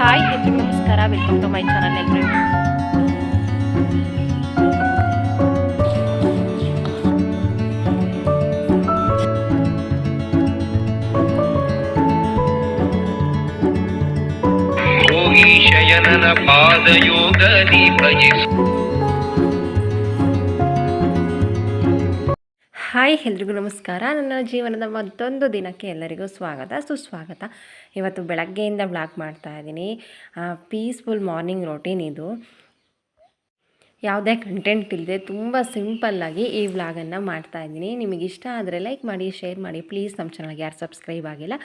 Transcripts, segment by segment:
Hi ಎಲ್ರಿಗೂ ನಮಸ್ಕಾರ, welcome to my channel. ಎಲ್ಲರೂ ಯೋಗಿ ಶಯನನ ಪಾದಯೋಗದಿ ಭಜಿಸು. ಹಾಯ್ ಎಲ್ರಿಗೂ ನಮಸ್ಕಾರ. ನನ್ನ ಜೀವನದ ಮತ್ತೊಂದು ದಿನಕ್ಕೆ ಎಲ್ಲರಿಗೂ ಸ್ವಾಗತ ಸುಸ್ವಾಗತ. ಇವತ್ತು ಬೆಳಗ್ಗೆಯಿಂದ ಬ್ಲಾಗ್ ಮಾಡ್ತಾ ಇದ್ದೀನಿ. ಪೀಸ್ಫುಲ್ ಮಾರ್ನಿಂಗ್ ರೋಟೀನ್ ಇದು. ಯಾವುದೇ ಕಂಟೆಂಟ್ ಇಲ್ಲದೆ ತುಂಬ ಸಿಂಪಲ್ಲಾಗಿ ಈ ವ್ಲಾಗನ್ನು ಮಾಡ್ತಾಯಿದ್ದೀನಿ. ನಿಮಗೆ ಇಷ್ಟ ಆದರೆ ಲೈಕ್ ಮಾಡಿ, ಶೇರ್ ಮಾಡಿ. ಪ್ಲೀಸ್ ನಮ್ಮ ಚಾನಲ್ಗೆ ಯಾರು ಸಬ್ಸ್ಕ್ರೈಬ್ ಆಗಿಲ್ಲ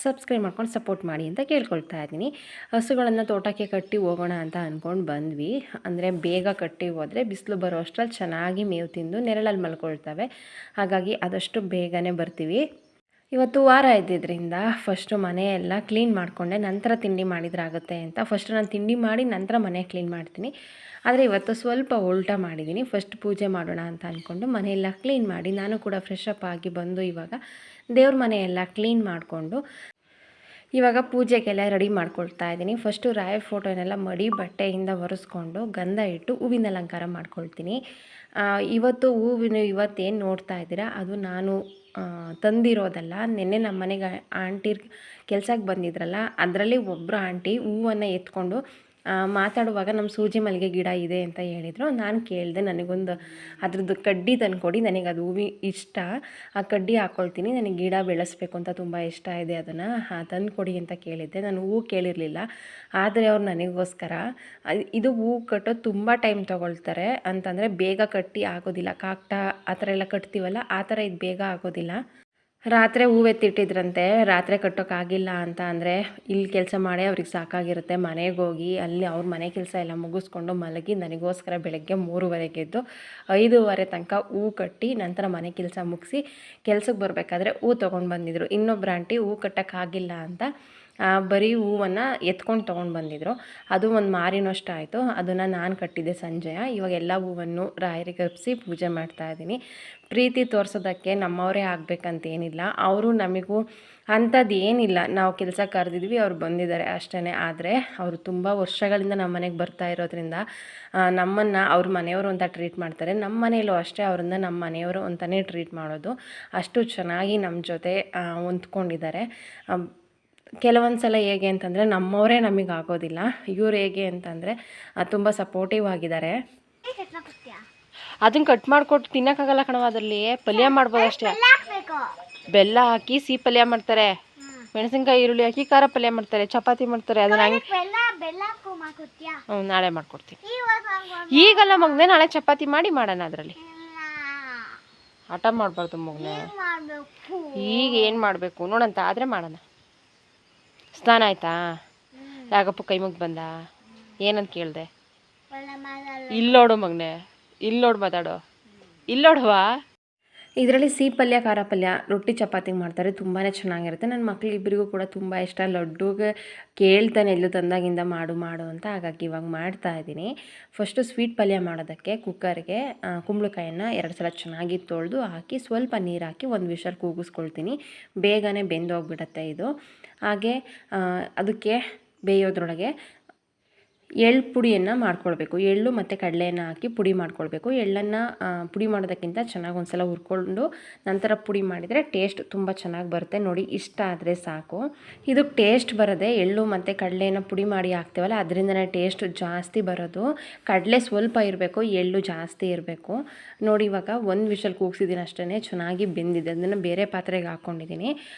ಸಬ್ಸ್ಕ್ರೈಬ್ ಮಾಡ್ಕೊಂಡು ಸಪೋರ್ಟ್ ಮಾಡಿ ಅಂತ ಕೇಳ್ಕೊಳ್ತಾ ಇದ್ದೀನಿ. ಹಸುಗಳನ್ನು ತೋಟಕ್ಕೆ ಕಟ್ಟಿ ಹೋಗೋಣ ಅಂತ ಅಂದ್ಕೊಂಡು ಬಂದ್ವಿ. ಅಂದರೆ ಬೇಗ ಕಟ್ಟಿ ಹೋದರೆ ಬಿಸಿಲು ಬರೋ ಅಷ್ಟರಲ್ಲಿ ಚೆನ್ನಾಗಿ ಮೇವು ತಿಂದು ನೆರಳಲ್ಲಿ ಮಲ್ಕೊಳ್ತವೆ. ಹಾಗಾಗಿ ಆದಷ್ಟು ಬೇಗನೆ ಬರ್ತೀವಿ. ಇವತ್ತು ವಾರ ಇದ್ದಿದ್ದರಿಂದ ಫಸ್ಟು ಮನೆಯೆಲ್ಲ ಕ್ಲೀನ್ ಮಾಡಿಕೊಂಡೆ, ನಂತರ ತಿಂಡಿ ಮಾಡಿದ್ರಾಗುತ್ತೆ ಅಂತ. ಫಸ್ಟು ನಾನು ತಿಂಡಿ ಮಾಡಿ ನಂತರ ಮನೆ ಕ್ಲೀನ್ ಮಾಡ್ತೀನಿ. ಆದರೆ ಇವತ್ತು ಸ್ವಲ್ಪ ಉಲ್ಟಾ ಮಾಡಿದ್ದೀನಿ. ಫಸ್ಟ್ ಪೂಜೆ ಮಾಡೋಣ ಅಂತ ಅಂದ್ಕೊಂಡು ಮನೆಯೆಲ್ಲ ಕ್ಲೀನ್ ಮಾಡಿ ನಾನು ಕೂಡ ಫ್ರೆಶ್ ಅಪ್ ಆಗಿ ಬಂದು ಇವಾಗ ದೇವ್ರ ಮನೆಯೆಲ್ಲ ಕ್ಲೀನ್ ಮಾಡಿಕೊಂಡು ಇವಾಗ ಪೂಜೆಗೆಲ್ಲ ರೆಡಿ ಮಾಡ್ಕೊಳ್ತಾ ಇದ್ದೀನಿ. ಫಸ್ಟು ರಾಯರ್ ಫೋಟೋನೆಲ್ಲ ಮಡಿ ಬಟ್ಟೆಯಿಂದ ಒರೆಸ್ಕೊಂಡು ಗಂಧ ಇಟ್ಟು ಹೂವಿನ ಅಲಂಕಾರ ಮಾಡ್ಕೊಳ್ತೀನಿ. ಇವತ್ತು ಇವತ್ತೇನು ನೋಡ್ತಾ ಇದ್ದೀರಾ ಅದು ನಾನು ತಂದಿರೋದಲ್ಲ. ನೆನ್ನೆ ನಮ್ಮ ಮನೆಗೆ ಆಂಟಿ ಕೆಲ್ಸಕ್ಕೆ ಬಂದಿದ್ರಲ್ಲ, ಅದರಲ್ಲಿ ಒಬ್ಬರು ಆಂಟಿ ಹೂವನ್ನು ಎತ್ಕೊಂಡು ಮಾತಾಡುವಾಗ ನಮ್ಮ ಸೂಜಿ ಮಲ್ಲಿಗೆ ಗಿಡ ಇದೆ ಅಂತ ಹೇಳಿದರು. ನಾನು ಕೇಳಿದೆ, ನನಗೊಂದು ಅದ್ರದ್ದು ಕಡ್ಡಿ ತಂದುಕೊಡಿ, ನನಗೆ ಅದು ಹೂವು ಇಷ್ಟ, ಆ ಕಡ್ಡಿ ಹಾಕ್ಕೊಳ್ತೀನಿ, ನನಗೆ ಗಿಡ ಬೆಳೆಸ್ಬೇಕು ಅಂತ ತುಂಬ ಇಷ್ಟ ಇದೆ, ಅದನ್ನು ತಂದುಕೊಡಿ ಅಂತ ಕೇಳಿದ್ದೆ. ನಾನು ಹೂವು ಕೇಳಿರಲಿಲ್ಲ, ಆದರೆ ಅವ್ರು ನನಗೋಸ್ಕರ ಇದು ಹೂವು ಕಟ್ಟೋದು ತುಂಬ ಟೈಮ್ ತೊಗೊಳ್ತಾರೆ ಅಂತಂದರೆ ಬೇಗ ಕಟ್ಟಿ ಆಗೋದಿಲ್ಲ. ಕಾಕ್ಟ ಆ ಥರ ಎಲ್ಲ ಕಟ್ತೀವಲ್ಲ, ಆ ಥರ ಇದು ಬೇಗ ಆಗೋದಿಲ್ಲ. ರಾತ್ರಿ ಹೂವು ಎತ್ತಿಟ್ಟಿದ್ರಂತೆ, ರಾತ್ರಿ ಕಟ್ಟೋಕ್ಕಾಗಿಲ್ಲ ಅಂತ ಅಂದರೆ ಇಲ್ಲಿ ಕೆಲಸ ಮಾಡಿ ಅವ್ರಿಗೆ ಸಾಕಾಗಿರುತ್ತೆ. ಮನೆಗೆ ಹೋಗಿ ಅಲ್ಲಿ ಅವ್ರ ಮನೆ ಕೆಲಸ ಎಲ್ಲ ಮುಗಿಸ್ಕೊಂಡು ಮಲಗಿ ನನಗೋಸ್ಕರ ಬೆಳಗ್ಗೆ 3:30 ಎದ್ದು 5:30 ತನಕ ಹೂವು ಕಟ್ಟಿ ನಂತರ ಮನೆ ಕೆಲಸ ಮುಗಿಸಿ ಕೆಲ್ಸಕ್ಕೆ ಬರಬೇಕಾದ್ರೆ ಹೂವು ತೊಗೊಂಡು ಬಂದಿದ್ರು. ಇನ್ನೊಬ್ಬರು ಆಂಟಿ ಹೂವು ಕಟ್ಟೋಕ್ಕಾಗಿಲ್ಲ ಅಂತ ಬರೀ ಹೂವನ್ನು ಎತ್ಕೊಂಡು ತೊಗೊಂಡು ಬಂದಿದ್ರು. ಅದು ಒಂದು ಮಾರಿನಷ್ಟು ಆಯಿತು. ಅದನ್ನು ನಾನು ಕಟ್ಟಿದ್ದೆ ಸಂಜೆ. ಇವಾಗ ಎಲ್ಲ ಹೂವನ್ನು ರಾಯರಿಗೆ ಅರ್ಪಿಸಿ ಪೂಜೆ ಮಾಡ್ತಾಯಿದ್ದೀನಿ. ಪ್ರೀತಿ ತೋರಿಸೋದಕ್ಕೆ ನಮ್ಮವರೇ ಆಗಬೇಕಂತೇನಿಲ್ಲ. ಅವರು ನಮಗೂ ಅಂಥದ್ದು ಏನಿಲ್ಲ, ನಾವು ಕೆಲಸ ಕರೆದಿದ್ವಿ, ಅವ್ರು ಬಂದಿದ್ದಾರೆ ಅಷ್ಟೇ. ಆದರೆ ಅವರು ತುಂಬ ವರ್ಷಗಳಿಂದ ನಮ್ಮ ಮನೆಗೆ ಬರ್ತಾ ಇರೋದ್ರಿಂದ ನಮ್ಮನ್ನು ಅವ್ರ ಮನೆಯವರು ಅಂತ ಟ್ರೀಟ್ ಮಾಡ್ತಾರೆ. ನಮ್ಮ ಮನೆಯಲ್ಲೂ ಅಷ್ಟೇ ಅವ್ರನ್ನ ನಮ್ಮ ಮನೆಯವರು ಅಂತಲೇ ಟ್ರೀಟ್ ಮಾಡೋದು. ಅಷ್ಟು ಚೆನ್ನಾಗಿ ನಮ್ಮ ಜೊತೆ ಹೊಂದ್ಕೊಂಡಿದ್ದಾರೆ. ಕೆಲವೊಂದು ಸಲ ಹೇಗೆ ಅಂತಂದರೆ ನಮ್ಮವರೇ ನಮಗೆ ಆಗೋದಿಲ್ಲ. ಇವ್ರು ಹೇಗೆ ಅಂತಂದರೆ ತುಂಬ ಸಪೋರ್ಟಿವ್ ಆಗಿದ್ದಾರೆ. ಅದನ್ನು ಕಟ್ ಮಾಡಿಕೊಟ್ಟು ತಿನ್ನೋಕ್ಕಾಗಲ್ಲ ಕಣವ, ಅದರಲ್ಲಿ ಪಲ್ಯ ಮಾಡ್ಬೋದು ಅಷ್ಟೇ. ಬೆಲ್ಲ ಹಾಕಿ ಸಿಹಿ ಪಲ್ಯ ಮಾಡ್ತಾರೆ, ಮೆಣಸಿನ್ಕಾಯಿ ಈರುಳ್ಳಿ ಹಾಕಿ ಖಾರ ಪಲ್ಯ ಮಾಡ್ತಾರೆ, ಚಪಾತಿ ಮಾಡ್ತಾರೆ. ಅದನ್ನ ಹಂಗೆ ನಾಳೆ ಮಾಡ್ಕೊಡ್ತೀನಿ. ಈಗಲ್ಲ ಮಗನೇ, ನಾಳೆ ಚಪಾತಿ ಮಾಡಿ ಮಾಡೋಣ. ಅದರಲ್ಲಿ ಆಟ ಮಾಡಬಾರ್ದು ಮಗನೇ. ಈಗ ಏನು ಮಾಡಬೇಕು ನೋಡಂತ ಆದರೆ ಮಾಡೋಣ. ಸ್ನಾನ ಆಯ್ತಾ? ರಾಗಪ್ಪ ಕೈ ಮುಗ್ದು ಬಂದ, ಏನಂತ ಕೇಳಿದೆ? ಇಲ್ಲೋಡು ಮಗನೆ, ಇಲ್ಲೋಡು ಮಾತಾಡೋ, ಇಲ್ಲೋಡುವಾ. ಇದರಲ್ಲಿ ಸಿಹಿ ಪಲ್ಯ, ಖಾರ ಪಲ್ಯ, ರೊಟ್ಟಿ ಚಪಾತಿಗೆ ಮಾಡ್ತಾರೆ. ತುಂಬಾ ಚೆನ್ನಾಗಿರುತ್ತೆ. ನನ್ನ ಮಕ್ಕಳಿಬ್ಬರಿಗೂ ಕೂಡ ತುಂಬ ಇಷ್ಟ. ಲಡ್ಡುಗೆ ಕೇಳ್ತಾನೆ ಎಲ್ಲೂ ತಂದಾಗಿಂದ ಮಾಡು ಮಾಡು ಅಂತ. ಹಾಗಾಗಿ ಇವಾಗ ಮಾಡ್ತಾಯಿದ್ದೀನಿ. ಫಸ್ಟು ಸ್ವೀಟ್ ಪಲ್ಯ ಮಾಡೋದಕ್ಕೆ ಕುಕ್ಕರ್ಗೆ ಕುಂಬಳಕಾಯನ್ನು 2 ಸಲ ಚೆನ್ನಾಗಿ ತೊಳೆದು ಹಾಕಿ ಸ್ವಲ್ಪ ನೀರು ಹಾಕಿ 1 ವಿಷಲ್ ಕೂಗಿಸ್ಕೊಳ್ತೀನಿ. ಬೇಗನೆ ಬೆಂದೋಗ್ಬಿಡುತ್ತೆ ಇದು. ಹಾಗೆ ಅದಕ್ಕೆ ಬೇಯೋದ್ರೊಳಗೆ ಎಳ್ಳು ಪುಡಿಯನ್ನು ಮಾಡ್ಕೊಳ್ಬೇಕು. ಎಳ್ಳು ಮತ್ತು ಕಡಲೆಯನ್ನು ಹಾಕಿ ಪುಡಿ ಮಾಡ್ಕೊಳ್ಬೇಕು. ಎಳ್ಳನ್ನು ಪುಡಿ ಮಾಡೋದಕ್ಕಿಂತ ಚೆನ್ನಾಗಿ ಒಂದು ಸಲ ಹುರ್ಕೊಂಡು ನಂತರ ಪುಡಿ ಮಾಡಿದರೆ ಟೇಸ್ಟ್ ತುಂಬ ಚೆನ್ನಾಗಿ ಬರುತ್ತೆ. ನೋಡಿ, ಇಷ್ಟ ಆದರೆ ಸಾಕು. ಇದು ಟೇಸ್ಟ್ ಬರೋದೆ ಎಳ್ಳು ಮತ್ತು ಕಡಲೆಯನ್ನು ಪುಡಿ ಮಾಡಿ ಹಾಕ್ತೀವಲ್ಲ, ಅದರಿಂದನೇ ಟೇಸ್ಟ್ ಜಾಸ್ತಿ ಬರೋದು. ಕಡಲೆ ಸ್ವಲ್ಪ ಇರಬೇಕು, ಎಳ್ಳು ಜಾಸ್ತಿ ಇರಬೇಕು. ನೋಡಿ, ಇವಾಗ 1 ವಿಷಲ್ ಕೂಗಿಸಿದ್ದೀನಿ ಅಷ್ಟೇ. ಚೆನ್ನಾಗಿ ಬೆಂದಿದೆ. ಅದನ್ನು ಬೇರೆ ಪಾತ್ರೆಗೆ ಹಾಕ್ಕೊಂಡಿದ್ದೀನಿ.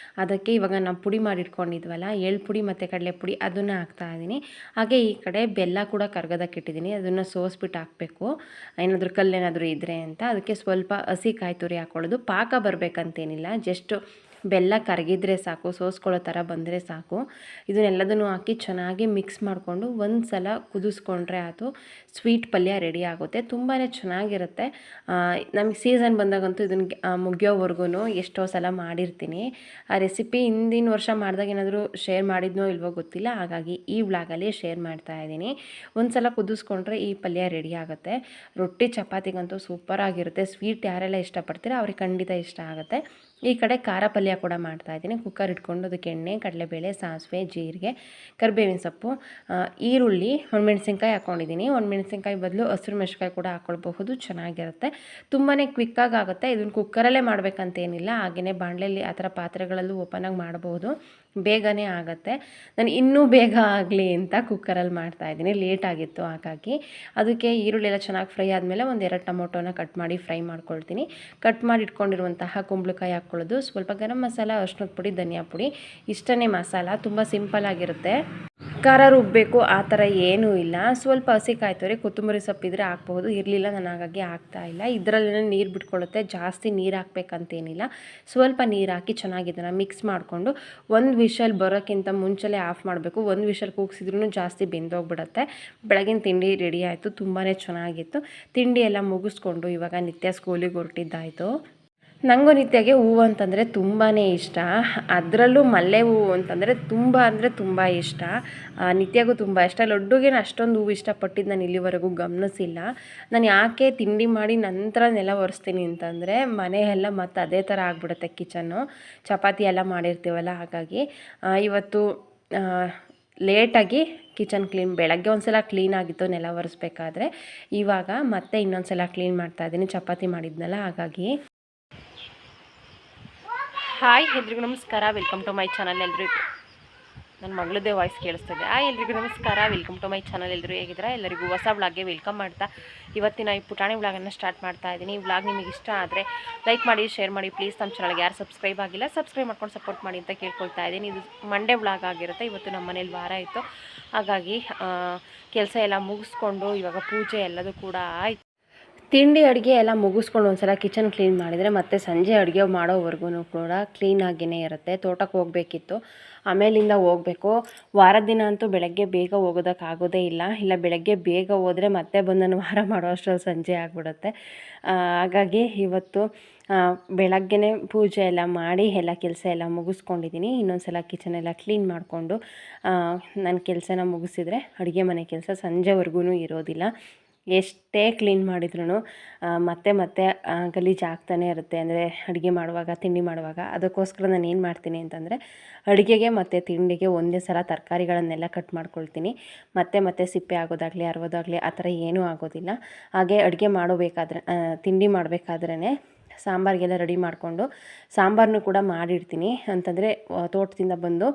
ಅದಕ್ಕೆ ಇವಾಗ ನಾವು ಪುಡಿ ಮಾಡಿಟ್ಕೊಂಡಿದ್ವಲ್ಲ ಎಳ್ಳು ಪುಡಿ ಮತ್ತು ಕಡಲೆ ಪುಡಿ, ಅದನ್ನು ಹಾಕ್ತಾಯಿದ್ದೀನಿ. ಹಾಗೆ ಈ ಕಡೆ ಬೆಲ್ಲ ಕೂಡ ಕರ್ಗೋದಕ್ಕೆ ಇಟ್ಟಿದ್ದೀನಿ. ಅದನ್ನು ಸೋಸ್ಬಿಟ್ಟು ಹಾಕಬೇಕು, ಏನಾದರೂ ಕಲ್ಲೇನಾದರೂ ಇದ್ದರೆ ಅಂತ. ಅದಕ್ಕೆ ಸ್ವಲ್ಪ ಹಸಿ ಕಾಯಿ ತುರಿ ಹಾಕ್ಕೊಳ್ಳೋದು. ಪಾಕ ಬರಬೇಕಂತೇನಿಲ್ಲ, ಜಸ್ಟ್ ಬೆಲ್ಲ ಕರಗಿದ್ರೆ ಸಾಕು, ಸೋಸ್ಕೊಳ್ಳೋ ಥರ ಬಂದರೆ ಸಾಕು. ಇದನ್ನೆಲ್ಲದನ್ನು ಹಾಕಿ ಚೆನ್ನಾಗಿ ಮಿಕ್ಸ್ ಮಾಡಿಕೊಂಡು ಒಂದು ಸಲ ಕುದಿಸ್ಕೊಂಡ್ರೆ ಆಯಿತು. ಸ್ವೀಟ್ ಪಲ್ಯ ರೆಡಿ ಆಗುತ್ತೆ. ತುಂಬಾ ಚೆನ್ನಾಗಿರುತ್ತೆ. ನಮಗೆ ಸೀಸನ್ ಬಂದಾಗಂತೂ ಇದನ್ನು ಮುಗಿಯೋವರೆಗೂ ಎಷ್ಟೋ ಸಲ ಮಾಡಿರ್ತೀನಿ. ಆ ರೆಸಿಪಿ ಹಿಂದಿನ ವರ್ಷ ಮಾಡಿದಾಗ ಏನಾದರೂ ಶೇರ್ ಮಾಡಿದ್ನೋ ಇಲ್ವೋ ಗೊತ್ತಿಲ್ಲ. ಹಾಗಾಗಿ ಈ ವ್ಲಾಗಲ್ಲಿ ಶೇರ್ ಮಾಡ್ತಾಯಿದ್ದೀನಿ. ಒಂದು ಸಲ ಕುದಿಸ್ಕೊಂಡ್ರೆ ಈ ಪಲ್ಯ ರೆಡಿ ಆಗುತ್ತೆ. ರೊಟ್ಟಿ ಚಪಾತಿಗಂತೂ ಸೂಪರಾಗಿರುತ್ತೆ. ಸ್ವೀಟ್ ಯಾರೆಲ್ಲ ಇಷ್ಟಪಡ್ತೀರೋ ಅವ್ರಿಗೆ ಖಂಡಿತ ಇಷ್ಟ ಆಗುತ್ತೆ. ಈ ಕಡೆ ಖಾರ ಪಲ್ಯ ಕೂಡ ಮಾಡ್ತಾಯಿದ್ದೀನಿ. ಕುಕ್ಕರ್ ಇಟ್ಕೊಂಡು ಅದಕ್ಕೆ ಎಣ್ಣೆ, ಕಡಲೆಬೇಳೆ, ಸಾಸಿವೆ, ಜೀರಿಗೆ, ಕರಿಬೇವಿನ ಸೊಪ್ಪು, ಈರುಳ್ಳಿ, ಒಣಮೆಣ್ಸಿನ್ಕಾಯಿ ಹಾಕ್ಕೊಂಡಿದ್ದೀನಿ. ಒಣಮೆಣ್ಸಿನ್ಕಾಯಿ ಬದಲು ಹಸಿರು ಮೆಣಸಿನ್ಕಾಯಿ ಕೂಡ ಹಾಕ್ಕೊಳ್ಬಹುದು, ಚೆನ್ನಾಗಿರುತ್ತೆ. ತುಂಬಾ ಕ್ವಿಕ್ಕಾಗಿ ಆಗುತ್ತೆ. ಇದನ್ನು ಕುಕ್ಕರಲ್ಲೇ ಮಾಡಬೇಕಂತೇನಿಲ್ಲ, ಹಾಗೆಯೇ ಬಾಣಲೆಯಲ್ಲಿ ಆ ಥರ ಪಾತ್ರೆಗಳಲ್ಲೂ ಓಪನಾಗಿ ಮಾಡಬಹುದು, ಬೇಗನೆ ಆಗುತ್ತೆ. ನಾನು ಇನ್ನೂ ಬೇಗ ಆಗಲಿ ಅಂತ ಕುಕ್ಕರಲ್ಲಿ ಮಾಡ್ತಾಯಿದ್ದೀನಿ, ಲೇಟ್ ಆಗಿತ್ತು ಹಾಗಾಗಿ. ಅದಕ್ಕೆ ಈರುಳ್ಳಿ ಎಲ್ಲ ಚೆನ್ನಾಗಿ ಫ್ರೈ ಆದಮೇಲೆ ಒಂದೆರಡು ಟೊಮೊಟೊನ ಕಟ್ ಮಾಡಿ ಫ್ರೈ ಮಾಡ್ಕೊಳ್ತೀನಿ. ಕಟ್ ಮಾಡಿ ಇಟ್ಕೊಂಡಿರುವಂತಹ ಕುಂಬಳಕಾಯಿ ಹಾಕ್ಕೊಳ್ಳೋದು, ಸ್ವಲ್ಪ ಗರಂ ಮಸಾಲ, ಅರಿಶಿನದ ಪುಡಿ, ಧನಿಯಾ ಪುಡಿ, ಇಷ್ಟನೇ ಮಸಾಲ. ತುಂಬ ಸಿಂಪಲ್ ಆಗಿರುತ್ತೆ, ಖಾರ ರುಬ್ಬಬೇಕು ಆ ಥರ ಏನೂ ಇಲ್ಲ. ಸ್ವಲ್ಪ ಹಸಿಕಾಯಿ ತುರಿ, ಕೊತ್ತಂಬರಿ ಸೊಪ್ಪಿದ್ರೆ ಹಾಕ್ಬೋದು, ಇರಲಿಲ್ಲ ನಾನು ಹಾಗಾಗಿ ಹಾಕ್ತಾಯಿಲ್ಲ. ಇದರಲ್ಲೇ ನೀರು ಬಿಟ್ಕೊಳ್ಳುತ್ತೆ, ಜಾಸ್ತಿ ನೀರು ಹಾಕ್ಬೇಕಂತೇನಿಲ್ಲ. ಸ್ವಲ್ಪ ನೀರು ಹಾಕಿ ಚೆನ್ನಾಗಿ ಇದನ್ನು ಮಿಕ್ಸ್ ಮಾಡಿಕೊಂಡು ಒಂದು ವಿಷಲ್ ಬರೋಕ್ಕಿಂತ ಮುಂಚೆಲೇ ಆಫ್ ಮಾಡಬೇಕು. ಒಂದು ವಿಷಲ್ ಕೂಗಿಸಿದ್ರೂ ಜಾಸ್ತಿ ಬೆಂದೋಗ್ಬಿಡುತ್ತೆ. ಬೆಳಗಿನ ತಿಂಡಿ ರೆಡಿ ಆಯಿತು, ತುಂಬಾ ಚೆನ್ನಾಗಿತ್ತು. ತಿಂಡಿ ಎಲ್ಲ ಮುಗಿಸ್ಕೊಂಡು ಇವಾಗ ನಿತ್ಯ ಸ್ಕೂಲಿಗೆ ಹೊರಟಿದ್ದಾಯಿತು. ನನಗೂ ನಿತ್ಯಗೆ ಹೂವು ಅಂತಂದರೆ ತುಂಬಾ ಇಷ್ಟ, ಅದರಲ್ಲೂ ಮಲ್ಲೆ ಹೂವು ಅಂತಂದರೆ ತುಂಬ ಇಷ್ಟ. ನಿತ್ಯಗೂ ತುಂಬ ಇಷ್ಟ. ಲಡ್ಡುಗೇನು ಅಷ್ಟೊಂದು ಹೂವು ಇಷ್ಟಪಟ್ಟಿದ್ದು ನಾನು ಇಲ್ಲಿವರೆಗೂ ಗಮನಿಸಿಲ್ಲ. ನಾನು ಯಾಕೆ ತಿಂಡಿ ಮಾಡಿ ನಂತರ ನೆಲ ಒರೆಸ್ತೀನಿ ಅಂತಂದರೆ ಮನೆಯೆಲ್ಲ ಮತ್ತು ಅದೇ ಥರ ಆಗಿಬಿಡುತ್ತೆ ಕಿಚನ್ನು, ಚಪಾತಿ ಎಲ್ಲ ಮಾಡಿರ್ತೀವಲ್ಲ, ಹಾಗಾಗಿ ಇವತ್ತು ಲೇಟಾಗಿ ಕಿಚನ್ ಕ್ಲೀನ್, ಬೆಳಗ್ಗೆ ಒಂದು ಸಲ ಕ್ಲೀನ್ ಆಗಿತ್ತು ನೆಲ ಒರೆಸ್ಬೇಕಾದ್ರೆ, ಇವಾಗ ಮತ್ತೆ ಇನ್ನೊಂದು ಸಲ ಕ್ಲೀನ್ ಮಾಡ್ತಾಯಿದ್ದೀನಿ, ಚಪಾತಿ ಮಾಡಿದ್ನಲ್ಲ ಹಾಗಾಗಿ. ಹಾಯ್ ಎಲ್ರಿಗೂ ನಮಸ್ಕಾರ, ವೆಲ್ಕಮ್ ಟು ಮೈ ಚಾನಲ್. ಎಲ್ರಿಗೂ ನನ್ನ ಮಗಳದ್ದೇ ವಾಯ್ಸ್ ಕೇಳಿಸ್ತಿದೆ. ಎಲ್ರಿಗೂ ನಮಸ್ಕಾರ, ವೆಲ್ಕಮ್ ಟು ಮೈ ಚಾನಲ್. ಎಲ್ಲರೂ ಹೇಗಿದ್ರೆ ಎಲ್ಲರಿಗೂ ಹೊಸ ವ್ಲಾಗ್ಗೆ ವೆಲ್ಕಮ್ ಮಾಡ್ತಾ ಇವತ್ತಿನ ಈ ಪುಟಾಣಿ ವ್ಲಾಗನ್ನು ಸ್ಟಾರ್ಟ್ ಮಾಡ್ತಾ ಇದ್ದೀನಿ. ಈ ವ್ಲಾಗ್ ನಿಮಗೆ ಇಷ್ಟ ಆದರೆ ಲೈಕ್ ಮಾಡಿ, ಶೇರ್ ಮಾಡಿ ಪ್ಲೀಸ್. ನಮ್ಮ ಚಾನಲ್ಗೆ ಯಾರು ಸಬ್ಸ್ಕ್ರೈಬ್ ಆಗಿಲ್ಲ ಸಬ್ಸ್ಕ್ರೈಬ್ ಮಾಡ್ಕೊಂಡು ಸಪೋರ್ಟ್ ಮಾಡಿ ಅಂತ ಕೇಳ್ಕೊಳ್ತಾ ಇದ್ದೀನಿ. ಇದು ಮಂಡೇ ವ್ಲಾಗ್ ಆಗಿರುತ್ತೆ. ಇವತ್ತು ನಮ್ಮ ಮನೇಲಿ ವಾರ ಇತ್ತು, ಹಾಗಾಗಿ ಕೆಲಸ ಎಲ್ಲ ಮುಗಿಸ್ಕೊಂಡು ಇವಾಗ ಪೂಜೆ ಎಲ್ಲದೂ ಕೂಡ ಆಯಿತು. ತಿಂಡಿ ಅಡುಗೆ ಎಲ್ಲ ಮುಗಿಸ್ಕೊಂಡು ಒಂದು ಸಲ ಕಿಚನ್ ಕ್ಲೀನ್ ಮಾಡಿದರೆ ಮತ್ತೆ ಸಂಜೆ ಅಡುಗೆ ಮಾಡೋವರೆಗೂ ಕೂಡ ಕ್ಲೀನಾಗಿಯೇ ಇರುತ್ತೆ. ತೋಟಕ್ಕೆ ಹೋಗಬೇಕಿತ್ತು, ಆಮೇಲಿಂದ ಹೋಗಬೇಕು. ವಾರದ ದಿನ ಅಂತೂ ಬೆಳಗ್ಗೆ ಬೇಗ ಹೋಗೋದಕ್ಕಾಗೋದೇ ಇಲ್ಲ ಬೆಳಗ್ಗೆ ಬೇಗ ಹೋದರೆ ಮತ್ತೆ ಬಂದು ನಾನು ವಾರ ಮಾಡೋ ಅಷ್ಟರಲ್ಲಿ ಸಂಜೆ ಆಗಿಬಿಡುತ್ತೆ. ಹಾಗಾಗಿ ಇವತ್ತು ಬೆಳಗ್ಗೆನೇ ಪೂಜೆ ಎಲ್ಲ ಮಾಡಿ ಎಲ್ಲ ಕೆಲಸ ಎಲ್ಲ ಮುಗಿಸ್ಕೊಂಡಿದ್ದೀನಿ. ಇನ್ನೊಂದು ಸಲ ಕಿಚನ್ ಎಲ್ಲ ಕ್ಲೀನ್ ಮಾಡಿಕೊಂಡು ನನ್ನ ಕೆಲಸನ ಮುಗಿಸಿದರೆ ಅಡುಗೆ ಮನೆ ಕೆಲಸ ಸಂಜೆವರೆಗೂ ಇರೋದಿಲ್ಲ. ಎಷ್ಟೇ ಕ್ಲೀನ್ ಮಾಡಿದ್ರೂ ಮತ್ತೆ ಗಲೀಜು ಆಗ್ತಾನೆ ಇರುತ್ತೆ, ಅಂದರೆ ಅಡುಗೆ ಮಾಡುವಾಗ, ತಿಂಡಿ ಮಾಡುವಾಗ. ಅದಕ್ಕೋಸ್ಕರ ನಾನು ಏನು ಮಾಡ್ತೀನಿ ಅಂತಂದರೆ ಅಡುಗೆಗೆ ಮತ್ತು ತಿಂಡಿಗೆ ಒಂದೇ ಸಲ ತರಕಾರಿಗಳನ್ನೆಲ್ಲ ಕಟ್ ಮಾಡ್ಕೊಳ್ತೀನಿ. ಮತ್ತೆ ಸಿಪ್ಪೆ ಆಗೋದಾಗಲಿ ಅರವೋದಾಗಲಿ ಆ ಥರ ಏನೂ ಆಗೋದಿಲ್ಲ. ಹಾಗೆ ಅಡುಗೆ ಮಾಡಬೇಕಾದ್ರೆ, ತಿಂಡಿ ಮಾಡಬೇಕಾದ್ರೇ ಸಾಂಬಾರಿಗೆಲ್ಲ ರೆಡಿ ಮಾಡಿಕೊಂಡು ಸಾಂಬಾರನ್ನು ಕೂಡ ಮಾಡಿಡ್ತೀನಿ. ಅಂತಂದರೆ ತೋಟದಿಂದ ಬಂದು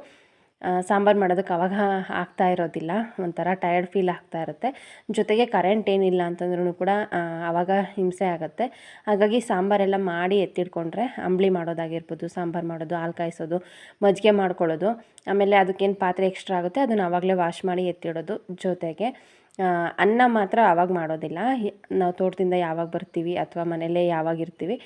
ಸಾಂಬಾರು ಮಾಡೋದಕ್ಕೆ ಆವಾಗ ಆಗ್ತಾ ಇರೋದಿಲ್ಲ, ಒಂಥರ ಟಯರ್ಡ್ ಫೀಲ್ ಆಗ್ತಾ ಇರುತ್ತೆ. ಜೊತೆಗೆ ಕರೆಂಟ್ ಏನಿಲ್ಲ ಅಂತಂದ್ರೂ ಕೂಡ ಆವಾಗ ಹಿಂಸೆ ಆಗುತ್ತೆ. ಹಾಗಾಗಿ ಸಾಂಬಾರೆಲ್ಲ ಮಾಡಿ ಎತ್ತಿಟ್ಕೊಂಡ್ರೆ ಅಂಬಲಿ ಮಾಡೋದಾಗಿರ್ಬೋದು, ಸಾಂಬಾರು ಮಾಡೋದು, ಹಾಲು ಕಾಯಿಸೋದು, ಮಜ್ಜಿಗೆ ಮಾಡ್ಕೊಳ್ಳೋದು, ಆಮೇಲೆ ಅದಕ್ಕೇನು ಪಾತ್ರೆ ಎಕ್ಸ್ಟ್ರಾ ಆಗುತ್ತೆ ಅದನ್ನು ಆವಾಗಲೇ ವಾಶ್ ಮಾಡಿ ಎತ್ತಿಡೋದು. ಜೊತೆಗೆ ಅನ್ನ ಮಾತ್ರ ಆವಾಗ ಮಾಡೋದಿಲ್ಲ. ನಾವು ತೋಟದಿಂದ ಯಾವಾಗ ಬರ್ತೀವಿ ಅಥವಾ ಮನೆಯಲ್ಲೇ ಯಾವಾಗ ಇರ್ತೀವಿ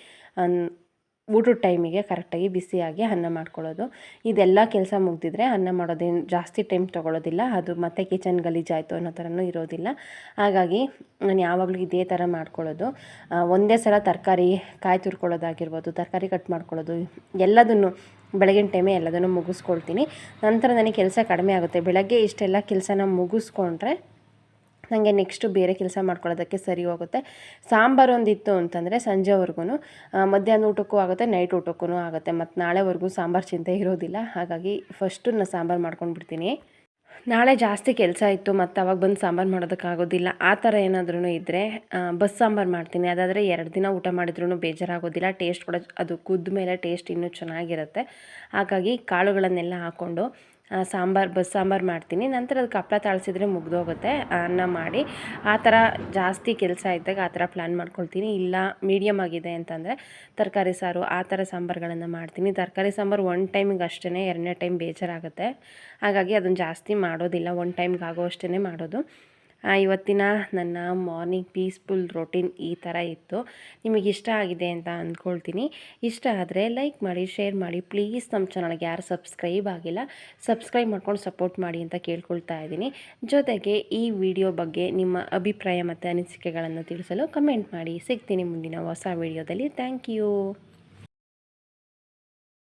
ಊಟದ ಟೈಮಿಗೆ ಕರೆಕ್ಟಾಗಿ ಬಿಸಿಯಾಗಿ ಅನ್ನ ಮಾಡ್ಕೊಳ್ಳೋದು. ಇದೆಲ್ಲ ಕೆಲಸ ಮುಗಿದಿದ್ರೆ ಅನ್ನ ಮಾಡೋದೇನು ಜಾಸ್ತಿ ಟೈಮ್ ತೊಗೊಳ್ಳೋದಿಲ್ಲ, ಅದು ಮತ್ತೆ ಕಿಚನ್ ಗಲೀಜಾಯಿತು ಅನ್ನೋ ಥರನೂ ಇರೋದಿಲ್ಲ. ಹಾಗಾಗಿ ನಾನು ಯಾವಾಗಲೂ ಇದೇ ಥರ ಮಾಡ್ಕೊಳ್ಳೋದು. ಒಂದೇ ಸಲ ತರಕಾರಿ ಕಾಯಿ ತುರ್ಕೊಳ್ಳೋದಾಗಿರ್ಬೋದು, ತರಕಾರಿ ಕಟ್ ಮಾಡ್ಕೊಳ್ಳೋದು, ಎಲ್ಲದನ್ನು ಬೆಳಗಿನ ಟೈಮೇ ಎಲ್ಲದನ್ನು ಮುಗಿಸ್ಕೊಳ್ತೀನಿ. ನಂತರ ನನಗೆ ಕೆಲಸ ಕಡಿಮೆ ಆಗುತ್ತೆ. ಬೆಳಗ್ಗೆ ಇಷ್ಟೆಲ್ಲ ಕೆಲಸನ ಮುಗಿಸ್ಕೊಂಡ್ರೆ ನನಗೆ ನೆಕ್ಸ್ಟು ಬೇರೆ ಕೆಲಸ ಮಾಡ್ಕೊಳ್ಳೋದಕ್ಕೆ ಸರಿ ಹೋಗುತ್ತೆ. ಸಾಂಬಾರು ಒಂದಿತ್ತು ಅಂತಂದರೆ ಸಂಜೆವರೆಗೂ, ಮಧ್ಯಾಹ್ನ ಊಟಕ್ಕೂ ಆಗುತ್ತೆ, ನೈಟ್ ಊಟಕ್ಕೂ ಆಗುತ್ತೆ, ಮತ್ತು ನಾಳೆವರೆಗೂ ಸಾಂಬಾರು ಚಿಂತೆ ಇರೋದಿಲ್ಲ. ಹಾಗಾಗಿ ಫಸ್ಟು ನಾನು ಸಾಂಬಾರು ಮಾಡ್ಕೊಂಡ್ಬಿಡ್ತೀನಿ. ನಾಳೆ ಜಾಸ್ತಿ ಕೆಲಸ ಇತ್ತು ಮತ್ತು ಅವಾಗ ಬಂದು ಸಾಂಬಾರು ಮಾಡೋದಕ್ಕಾಗೋದಿಲ್ಲ, ಆ ಥರ ಏನಾದ್ರೂ ಇದ್ದರೆ ಬಸ್ ಸಾಂಬಾರು ಮಾಡ್ತೀನಿ. ಅದಾದರೆ 2 ದಿನ ಊಟ ಮಾಡಿದ್ರೂ ಬೇಜಾರಾಗೋದಿಲ್ಲ. ಟೇಸ್ಟ್ ಕೂಡ ಅದು ಕುದ್ದ ಮೇಲೆ ಟೇಸ್ಟ್ ಇನ್ನೂ ಚೆನ್ನಾಗಿರುತ್ತೆ. ಹಾಗಾಗಿ ಕಾಳುಗಳನ್ನೆಲ್ಲ ಹಾಕ್ಕೊಂಡು ಬಸ್ ಸಾಂಬಾರು ಮಾಡ್ತೀನಿ. ನಂತರ ಅದಕ್ಕೆ ಹಪ್ಪಳ ತಾಳಿಸಿದ್ರೆ ಮುಗಿದೋಗುತ್ತೆ. ಅನ್ನ ಮಾಡಿ ಆ ಥರ ಜಾಸ್ತಿ ಕೆಲಸ ಇದ್ದಾಗ ಆ ಥರ ಪ್ಲ್ಯಾನ್ ಮಾಡ್ಕೊಳ್ತೀನಿ. ಇಲ್ಲ ಮೀಡಿಯಮ್ ಆಗಿದೆ ಅಂತಂದರೆ ತರಕಾರಿ ಸಾರು ಆ ಥರ ಸಾಂಬಾರುಗಳನ್ನು ಮಾಡ್ತೀನಿ. ತರಕಾರಿ ಸಾಂಬಾರು ಒನ್ ಟೈಮಿಗೆ ಅಷ್ಟೇ, 2ನೇ ಟೈಮ್ ಬೇಜಾರಾಗುತ್ತೆ. ಹಾಗಾಗಿ ಅದನ್ನು ಜಾಸ್ತಿ ಮಾಡೋದಿಲ್ಲ, ಒನ್ ಟೈಮ್ಗೆ ಆಗೋ ಅಷ್ಟೇ ಮಾಡೋದು. ಇವತ್ತಿನ ನನ್ನ ಮಾರ್ನಿಂಗ್ ಪೀಸ್ಫುಲ್ ರೊಟೀನ್ ಈ ಥರ ಇತ್ತು. ನಿಮಗೆ ಇಷ್ಟ ಆಗಿದೆ ಅಂತ ಅಂದ್ಕೊಳ್ತೀನಿ. ಇಷ್ಟ ಆದರೆ ಲೈಕ್ ಮಾಡಿ, ಶೇರ್ ಮಾಡಿ ಪ್ಲೀಸ್. ನಮ್ಮ ಚಾನಲ್ಗೆ ಯಾರು ಸಬ್ಸ್ಕ್ರೈಬ್ ಆಗಿಲ್ಲ ಸಬ್ಸ್ಕ್ರೈಬ್ ಮಾಡ್ಕೊಂಡು ಸಪೋರ್ಟ್ ಮಾಡಿ ಅಂತ ಕೇಳ್ಕೊಳ್ತಾ ಇದ್ದೀನಿ. ಜೊತೆಗೆ ಈ ವಿಡಿಯೋ ಬಗ್ಗೆ ನಿಮ್ಮ ಅಭಿಪ್ರಾಯ ಮತ್ತು ಅನಿಸಿಕೆಗಳನ್ನು ತಿಳಿಸಲು ಕಮೆಂಟ್ ಮಾಡಿ. ಸಿಗ್ತೀನಿ ಮುಂದಿನ ಹೊಸ ವಿಡಿಯೋದಲ್ಲಿ. Thank you.